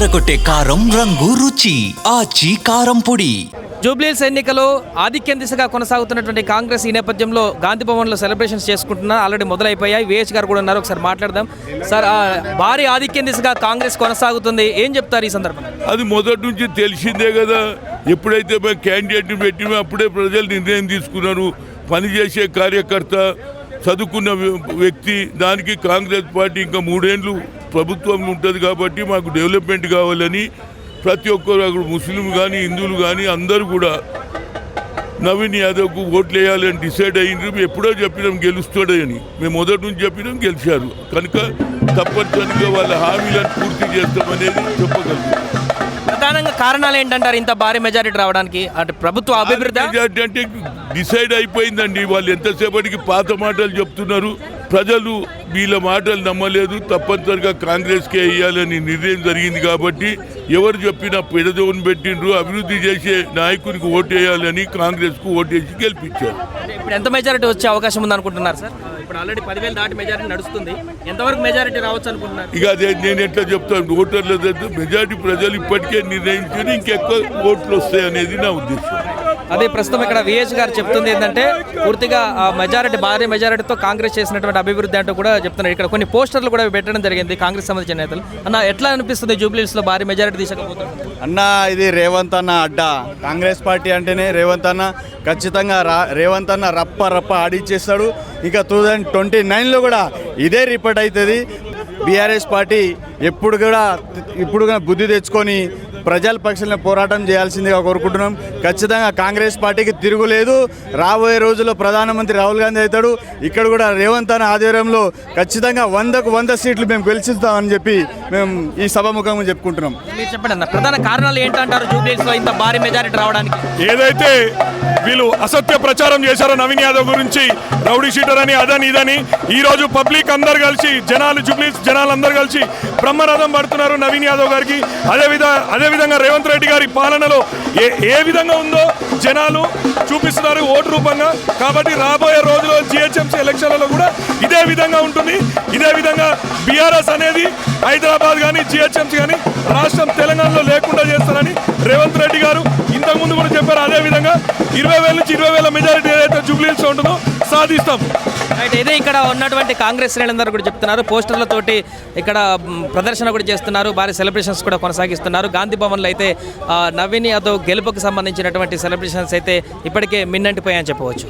అదరకొట్టే కారం రంగు రుచి ఆచి కారం పొడి. జూబ్లీహిల్స్ ఎన్నికలు ఆధిక్యం దిశగా కొనసాగుతున్నటువంటి కాంగ్రెస్ ఈ నేపథ్యంలో గాంధీ భవన్లో సెలబ్రేషన్స్ చేసుకుంటున్నారు. ఆల్రెడీ మొదలైపోయాయి. విహెచ్ గారు కూడా ఉన్నారు, ఒకసారి మాట్లాడదాం. సార్, భారీ ఆధిక్యం దిశగా కాంగ్రెస్ కొనసాగుతుంది, ఏం చెప్తారు ఈ సందర్భంగా? అది మొదటి నుంచి తెలిసిందే కదా. ఎప్పుడైతే మేము క్యాండిడేట్ని పెట్టిమో అప్పుడే ప్రజలు నిర్ణయం తీసుకున్నారు. పనిచేసే కార్యకర్త, చదువుకున్న వ్యక్తి, దానికి కాంగ్రెస్ పార్టీ ఇంకా 3 ఏళ్ళు ప్రభుత్వంలో ఉంటుంది కాబట్టి మాకు డెవలప్మెంట్ కావాలని ప్రతి ఒక్కరు, అక్కడ ముస్లిం కానీ హిందువులు కానీ అందరూ కూడా నవీన్ యాదవ్కు ఓట్లు వేయాలని డిసైడ్ అయ్యిండ్రు. ఎప్పుడో చెప్పినాం గెలుస్తాడని, మేము మొదటి నుంచి చెప్పినాం, గెలిచారు కనుక తప్పనిసరిగా వాళ్ళ హామీలను పూర్తి చేస్తామనేది చెప్పగలుగుతాం. ప్రధానంగా కారణాలు ఏంటంటారు ఇంత భారీ మెజారిటీ రావడానికి? అంటే ప్రభుత్వ అభివృద్ధి అంటే డిసైడ్ అయిపోయిందండి. వాళ్ళు ఎంతసేపటికి పాత మాటలు చెప్తున్నారు. ప్రజలు వీళ్ళ మాటలు నమ్మలేదు. తప్పనిసరిగా కాంగ్రెస్కే వేయాలని నిర్ణయం జరిగింది కాబట్టి ఎవరు చెప్పినా పెడదోని పెట్టిండ్రు. అభివృద్ధి చేసే నాయకునికి ఓటు వేయాలని కాంగ్రెస్కు ఓటేసి గెలిపించారు. ఇప్పుడు ఎంత మెజారిటీ వచ్చే అవకాశం ఉంది అనుకుంటున్నారు సార్? ఇప్పుడు ఆల్రెడీ 10,000 దాటి మెజారిటీ నడుస్తుంది. ఎంతవరకు మెజారిటీ రావచ్చు అనుకుంటున్నారు? ఇక అదే నేను ఎట్లా చెప్తాను, ఓటర్ల మెజారిటీ ప్రజలు ఇప్పటికే నిర్ణయించుకుని ఇంకెక్కువ ఓట్లు వస్తాయి అనేది నా ఉద్దేశం. అదే ప్రస్తుతం ఇక్కడ విహెచ్ గారు చెప్తుంది ఏంటంటే పూర్తిగా మెజారిటీ, భారీ మెజారిటీతో కాంగ్రెస్ చేసినటువంటి అభివృద్ధి అంటూ కూడా చెప్తున్నారు. ఇక్కడ కొన్ని పోస్టర్లు కూడా పెట్టడం జరిగింది కాంగ్రెస్ సంబంధించిన నేతలు. అన్న, ఎట్లా అనిపిస్తుంది జూబ్లీహిల్స్లో భారీ మెజారిటీ తీసుకపోతుంది? అన్న, ఇది రేవంత్ అన్న అడ్డా. కాంగ్రెస్ పార్టీ అంటేనే రేవంత్ అన్న. ఖచ్చితంగా రేవంత్ అన్న రప్ప ఆడిచ్చేస్తాడు. ఇక 2029లో కూడా ఇదే రిపీట్ అవుతుంది. బీఆర్ఎస్ పార్టీ ఇప్పుడు కూడా బుద్ధి తెచ్చుకొని ప్రజల పక్షాన పోరాటం చేయాల్సిందిగా కోరుకుంటున్నాం. ఖచ్చితంగా కాంగ్రెస్ పార్టీకి తిరుగులేదు. రాబోయే రోజుల్లో ప్రధానమంత్రి రాహుల్ గాంధీ అవుతాడు. ఇక్కడ కూడా రేవంత్ అన్న ఆధ్వర్యంలో ఖచ్చితంగా 100కు 100 సీట్లు మేము గెలిచిస్తామని చెప్పి మేము ఈ సభాముఖంగా చెప్పుకుంటున్నాం. మీరు చెప్పండి అన్న, ప్రధాన కారణాలు ఏంటంటారు జూబ్లీహిల్స్లో ఇంత భారీ మెజారిటీ రావడానికి? ఏదైతే వీళ్ళు అసత్య ప్రచారం చేశారో నవీన్ యాదవ్ గురించి, రౌడీ షీటర్ అని, అదని ఇదని, ఈ రోజు పబ్లిక్ అందరు కలిసి, జూబ్లీహిల్స్ జనాలు అందరు కలిసి బ్రహ్మరథం పడుతున్నారు నవీన్ యాదవ్ గారికి. అదేవిధంగా రేవంత్ రెడ్డి గారి పాలనలో ఏ విధంగా ఉందో జనాలు చూపిస్తున్నారు ఓటు రూపంగా. కాబట్టి రాబోయే రోజుల్లో జిహెచ్ఎంసీ ఎలక్షన్లలో కూడా ఇదే విధంగా ఉంటుంది. ఇదే విధంగా బీఆర్ఎస్ అనేది హైదరాబాద్ కానీ జిహెచ్ఎంసీ కానీ రాష్ట్రం తెలంగాణలో లేకుండా చేస్తారని రేవంత్ రెడ్డి గారు ఇంతకుముందు కూడా చెప్పారు. అదేవిధంగా 20,000 నుంచి 20,000 మెజారిటీ ఏదైతే జూబ్లీహిల్స్ ఉంటుందో సాధిస్తాం. అయితే ఇదే ఇక్కడ ఉన్నటువంటి కాంగ్రెస్ శ్రేణులందరూ కూడా చెప్తున్నారు. పోస్టర్లతోటి ఇక్కడ ప్రదర్శన కూడా చేస్తున్నారు, భారీ సెలబ్రేషన్స్ కూడా కొనసాగిస్తున్నారు. గాంధీ భవన్లో అయితే నవీన్ యాదవ్ గెలుపుకు సంబంధించినటువంటి సెలబ్రేషన్స్ అయితే ఇప్పటికే మిన్నంటిపోయాయని చెప్పవచ్చు.